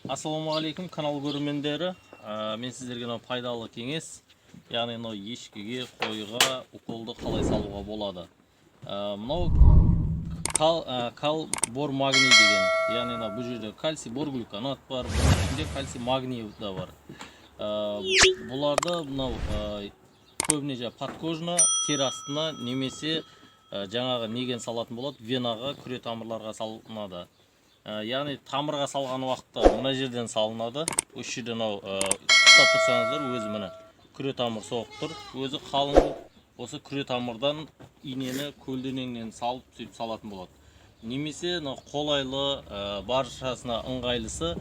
Ассалаумағалейкум, канал көрермендері. Мен сіздерге пайдалы кеңес, яғни ешкіге, қойға уколды қалай салуға болады. Мынау кал-бор магний деген, яғни бұл жерде кальций бор глюконат бар, бұның ішінде кальций магний да бар. Бұларды көбіне подкожна, тері астына немесе жаңағы неген салатын болады, венаға, күре тамырларға салынады. Яғни тамырға салған уақытта мына жерден салынады. Осы жерден ұстап тұрсаңыздар, өзі міне күре тамыр соғып тұр. Өзі қалың осы күре тамырдан инені көлденеңнен салып сөйтіп салатын болады. Немесе қолайлы, баршасына ыңғайлысы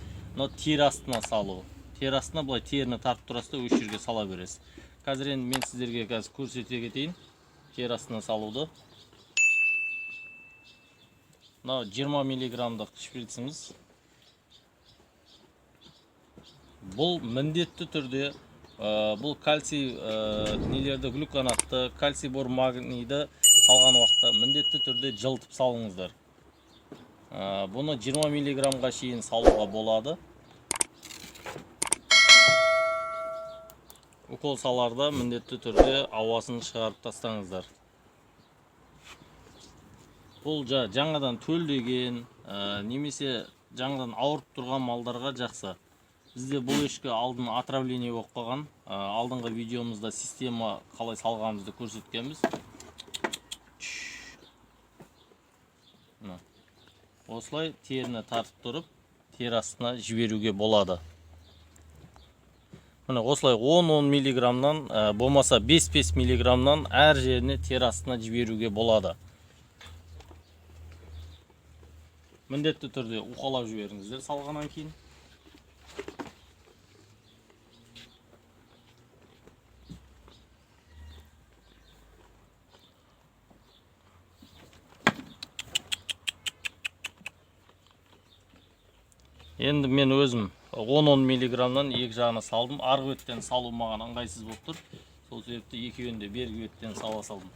тері астына салу. Тері астына былай теріні тартып тұрасыз, осы жерге сала бересіз. Қазір енді мен сіздерге көрсете кетейін тері астына салуды. 20 миллиграмдық шприціміз. Бұл міндетті түрде бұл кальций нелерді, глюконатты, кальций бор магнийді салған уақытта міндетті түрде жылтып салыңыздар. Бұны 20 миллиграмға шейін салуға болады. Укол саларда міндетті түрде ауасын шығарып тастаңыздар. Бұл жаңадан төлдеген, немесе жаңадан ауырып тұрған малдарға жақсы. Бізде бұл ешкі алдын отравление болып қалған. Алдыңғы видеомызда система қалай салғанымызды көрсеткенбіз. Осылай теріні тартып тұрып, тері астына жіберуге болады. Осылай 10-10 миллиграмнан, болмаса 5-5 миллиграмнан әр жеріне тері астына жіберуге болады. Міндетті түрде уқалап жіберіңіздер салғаннан кейін. Енді мен өзім 10-10 миллиграмнан екі жағына салдым. Арғы беттен салу маған ыңғайсыз болып тұр. Сол себепті екеуін де бергі беттен сала салдым.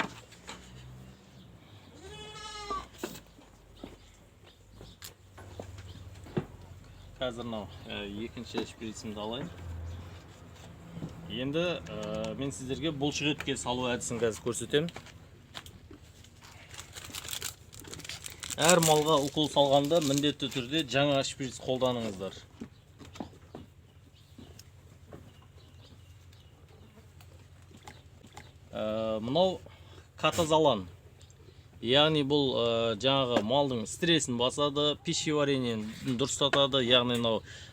Қазір екінші шприцімді алайын. Енді мен сіздерге бұлшық етке салу әдісін қазір көрсетемін. Әр малға укол салғанда міндетті түрде жаңа шприц қолданыңыздар. Мынау катазалан. Яғни бұл жаңағы малдың стресін басады, пищеварениен дұрыстатады, яғни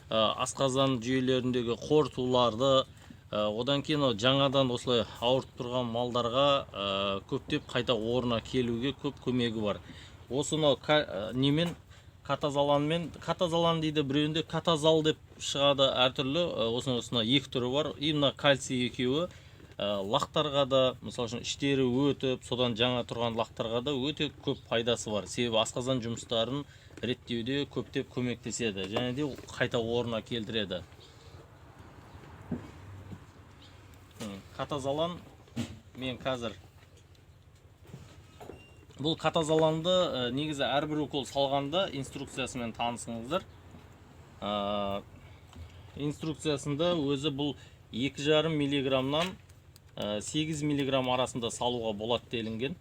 асқазан жүйелеріндегі қорытуларды, одан кейін жаңадан осылай ауырып тұрған малдарға көптеп қайта орнына келуге көп көмегі бар. Осы немен катазаланмен, катазалан дейді, біреуінде катазал деп шығады әртүрлі, осына екі түрі бар. Именно кальций екеуі лақтарға да, мысалы үшін іштері өтіп, содан жаңа тұрған лақтарға да өте көп пайдасы бар. Себебі асқазан жұмыстарын реттеуде көптеп көмектеседі, және де қайта орнына келтіреді. Катазалан мен қазір бұл катазаланды негізі әрбір укол салғанда инструкциясымен танысыңыздар. Инструкциясында өзі бұл 2,5 миллиграмнан 8 миллиграмм арасында салуға болады делінген.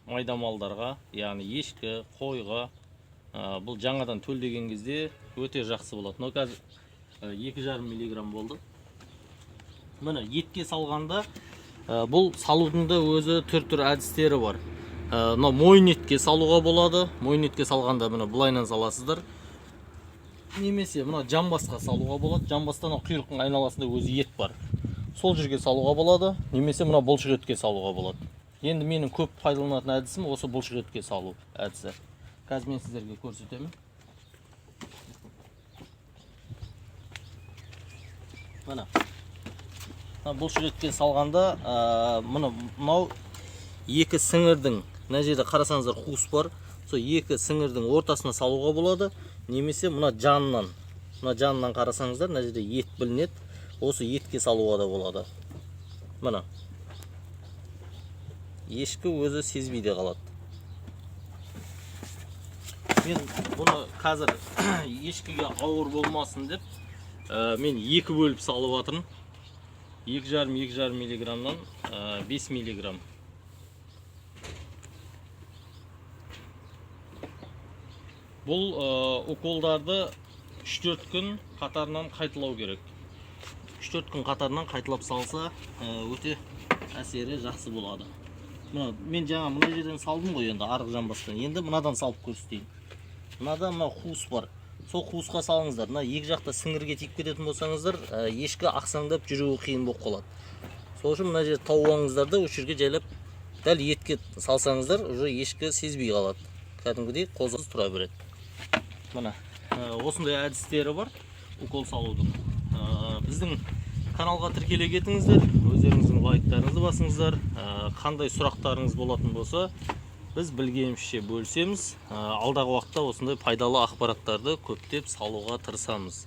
Майда малдарға, яғни ешкі, қойға, бұл жаңадан төлдеген кезде өте жақсы болады. Қазір 2,5 миллиграмм болды. Міне етке салғанда бұл салудың да өзі түр әдістері бар. Мойын етке салуға болады. Мойын етке салғанда міне бұлайнан саласыздар. Немесе мына жамбасқа салуға болады. Жамбастан құйрықтың айналасында өзі ет бар. Сол жерге салуға болады, немесе мына бұлшық етке салуға болады. Енді менің көп пайдаланатын әдісім осы бұлшық етке салу әдісі. Қазір мен сіздерге көрсетемін. Мына бұлшық етке салғанда мынау екі сіңірдің, мына жерде қарасаңыздар қуыс бар, сол екі сіңірдің ортасына салуға болады, немесе мына жанынан қарасаңыздар, мына жерде ет білінеді. Осы етке салуға да болады. Мына ешкі өзі сезбейде қалады. мен бұны қазір ешкіге ауыр болмасын деп мен 2 бөліп салып жатырмын. 2,5 миллиграммнан 5 миллиграмм. Бұл уколдарды 3-4 күн қатарынан қайталау керек. 3-4 күн қатарынан қайталап салса, өте әсері жақсы болады. Мен жаңа мына жерден салдым ғой, енді арғы жамбастан. Енді мынадан салып көрсетейін. Мынада мына қуыс бар. Сол қуысқа салыңыздар. Мына екі жақта сіңірге тиіп кететін болсаңыздар, ешкі ақсаңдап жүруі қиын болып қалады. Сол үшін мына жерді тауып алыңыздар да, осы жерге жайлап дәл етке салсаңыздар, уже ешкі сезбей қалады. Кәдімгідей қозғыз тұра береді. Мына осындай әдістері бар укол салудың. Біздің каналға тіркеле кетіңіздер, өздеріңіздің лайктарыңызды басыңыздар. Қандай сұрақтарыңыз болатын болса, біз білгенімізше бөлісеміз. Алдағы уақытта осындай пайдалы ақпараттарды көптеп салуға тырысамыз.